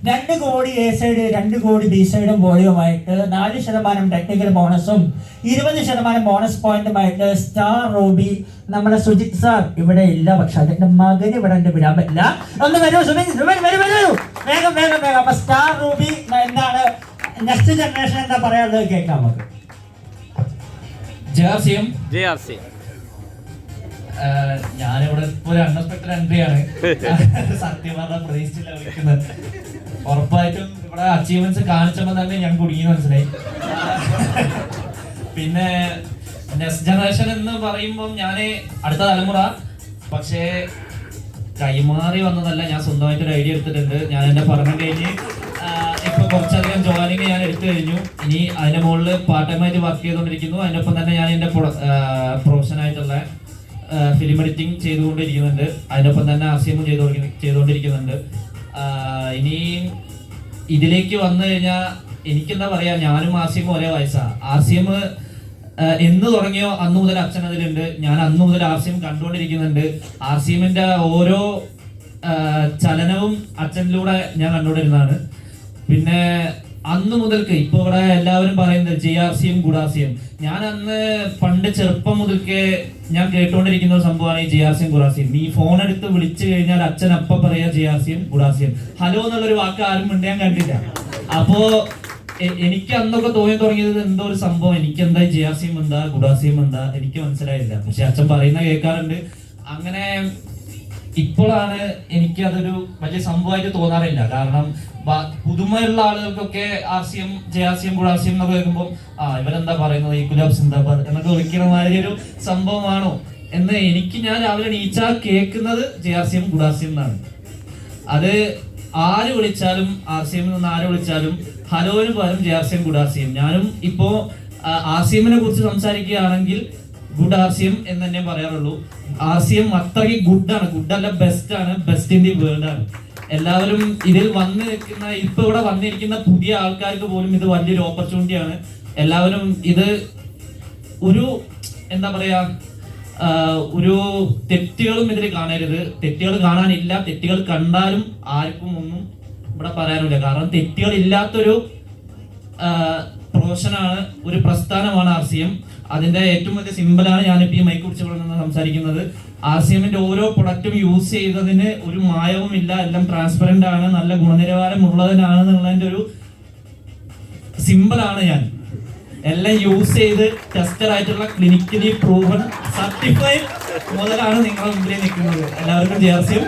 2 കോടി A side 2 കോടി B സൈഡും വോളിയുമായിട്ട് 4% ടെക്നിക്കൽ ബോണസും 20% ബോണസ് പോയിന്റുമായിട്ട് സ്റ്റാർ റൂബി നമ്മുടെ സുജിത് സാർ ഇവിടെ ഇല്ല, പക്ഷെ അതിന്റെ മകന് ഇവിടെ ഉണ്ട്, വിടാൻ പറ്റില്ല. ഒന്ന് വരൂ സുബിൻ, വരൂ വേഗം വേഗം വേഗം. അപ്പൊ സ്റ്റാർ റൂബി എന്താണ് നെക്സ്റ്റ് ജനറേഷൻ എന്താ പറയാനുള്ളത് കേൾക്കാം നമുക്ക്. ഞാനിവിടെ ഒരു അൺഎക്സ്പെക്ടഡ് എൻട്രിയാണ്. സത്യം പറഞ്ഞാൽ പ്രതീക്ഷിച്ചില്ല വിളിക്കുന്നത്. ഉറപ്പായിട്ടും ഇവിടെ അച്ചീവ്മെന്റ്സ് കാണിച്ചപ്പോൾ തന്നെ ഞാൻ കുടുങ്ങി മനസ്സിലായി. പിന്നെ നെക്സ്റ്റ് ജനറേഷൻ എന്ന് പറയുമ്പോൾ ഞാൻ അടുത്ത തലമുറ, പക്ഷേ കൈമാറി വന്നതല്ല, ഞാൻ സ്വന്തമായിട്ട് ഒരു ഐഡിയ എടുത്തിട്ടുണ്ട്. ഞാൻ എൻ്റെ പഠനം കഴിഞ്ഞ് ഇപ്പൊ കുറച്ചധികം ജോലിങ് ഞാൻ എടുത്തു കഴിഞ്ഞു. ഇനി അതിന്റെ മുകളിൽ പാർട്ട് ടൈം ആയിട്ട് വർക്ക് ചെയ്തുകൊണ്ടിരിക്കുന്നു. അതിനൊപ്പം തന്നെ ഞാൻ എൻ്റെ പ്രൊഫഷനായിട്ടുള്ള ഫിലിം എഡിറ്റിംഗ് ചെയ്തുകൊണ്ടിരിക്കുന്നുണ്ട്. അതിനൊപ്പം തന്നെ ആർസിഎമ്മും ചെയ്തുകൊണ്ടിരിക്കുന്നുണ്ട്. ഇനി ഇതിലേക്ക് വന്നു കഴിഞ്ഞാൽ എനിക്കെന്താ പറയാ, ഞാനും ആർസിഎമ്മും ഒരേ വയസ്സാണ്. ആർസിഎം എന്ന് തുടങ്ങിയോ അന്നു മുതൽ അച്ഛൻ അതിലുണ്ട്. ഞാൻ അന്നു മുതൽ ആർസിഎം കണ്ടുകൊണ്ടിരിക്കുന്നുണ്ട്. ആർസിഎമ്മിന്റെ ഓരോ ചലനവും അച്ഛനിലൂടെ ഞാൻ കണ്ടുകൊണ്ടിരുന്നതാണ്. പിന്നെ അന്ന് മുതൽക്ക് ഇപ്പൊ ഇവിടെ എല്ലാവരും പറയുന്നത് JRCM ഗുഡാസിയം. ഞാൻ അന്ന് പണ്ട് ചെറുപ്പം മുതൽക്ക് ഞാൻ കേട്ടുകൊണ്ടിരിക്കുന്ന ഒരു സംഭവമാണ് ഈ JRCM ഗുഡാസിയം. ഈ ഫോൺ എടുത്ത് വിളിച്ചു കഴിഞ്ഞാൽ അച്ഛൻ അപ്പ പറയാ JRCM ഗുഡാസിയം. ഹലോ എന്നുള്ളൊരു വാക്ക് ആരും മിണ്ടാൻ കണ്ടില്ല. അപ്പോ എനിക്ക് അന്നൊക്കെ തോന്നി തുടങ്ങിയത് എന്തോ ഒരു സംഭവം, എനിക്ക് എന്താ JRCM എന്താ ഗുഡാസിയം എന്താ എനിക്ക് മനസ്സിലായില്ല. പക്ഷെ അച്ഛൻ പറയുന്ന കേൾക്കാറുണ്ട്. അങ്ങനെ ഇപ്പോഴാണ് എനിക്ക് അതൊരു വലിയ സംഭവമായിട്ട് തോന്നാറില്ല. കാരണം പുതുമയുള്ള ആളുകൾക്കൊക്കെ ആർസിഎം JRCM ഗുഡാസിയം എന്നൊക്കെ കേൾക്കുമ്പോൾ ഇവരെന്താ പറയുന്നത്, ഈ ഗുലാബ് സിന്ദാബാദ് എന്നൊക്കെ വിളിക്കുന്ന മാതിരി ഒരു സംഭവമാണോ എന്ന് എനിക്ക്, ഞാൻ രാവിലെ എണീച്ചാൽ കേൾക്കുന്നത് JRCM ഗുഡാസിയം എന്നാണ്. അത് ആര് വിളിച്ചാലും ആർസിഎമ്മിൽ നിന്ന് ആര് വിളിച്ചാലും ഹലോന് പകരം JRCM ഗുഡാസിയം. ഞാനും ഇപ്പോ ആർസിഎമ്മിനെ കുറിച്ച് സംസാരിക്കുകയാണെങ്കിൽ ഗുഡ് ആർസിഎം എന്ന് തന്നെ പറയാറുള്ളൂ. ആർസിഎം അത്രയ്ക്ക് ഗുഡാണ്, ഗുഡല്ല ബെസ്റ്റ് ആണ്, ബെസ്റ്റ് ഇൻ ദി വേൾഡ് ആണ്. എല്ലാവരും ഇതിൽ വന്ന് നിൽക്കുന്ന, ഇപ്പൊ ഇവിടെ വന്നിരിക്കുന്ന പുതിയ ആൾക്കാർക്ക് പോലും ഇത് വലിയൊരു ഓപ്പർച്യൂണിറ്റിയാണ്. എല്ലാവരും ഇത് ഒരു എന്താ പറയാ, ഒരു തെറ്റുകളും ഇതിൽ കാണരുത്. തെറ്റുകൾ കാണാനില്ല, തെറ്റുകൾ കണ്ടാലും ആർക്കും ഒന്നും ഇവിടെ പറയാനില്ല. കാരണം തെറ്റുകൾ ഇല്ലാത്തൊരു പ്രൊഫഷനാണ്, ഒരു പ്രസ്ഥാനമാണ് ആർസിഎം. അതിന്റെ ഏറ്റവും വലിയ സിമ്പിളാണ് ഞാനിപ്പോൾ ഈ മൈക്ക് കുറിച്ച് നിന്ന് സംസാരിക്കുന്നത്. ആർസിഎമ്മിന്റെ ഓരോ പ്രൊഡക്റ്റും യൂസ് ചെയ്തതിന് ഒരു മായവും ഇല്ല, എല്ലാം ട്രാൻസ്പെറന്റ് ആണ്, നല്ല ഗുണനിലവാരം ഉള്ളതിനാണെന്നുള്ളതിന്റെ ഒരു സിമ്പിളാണ്. ഞാൻ എല്ലാം യൂസ് ചെയ്ത് ടെസ്റ്റഡ് ആയിട്ടുള്ള ക്ലിനിക്കലി പ്രൂവൺ സർട്ടിഫൈഡ് മുതലാണ് നിങ്ങളുടെ മുമ്പിൽ നിൽക്കുന്നത്. എല്ലാവർക്കും JRCM.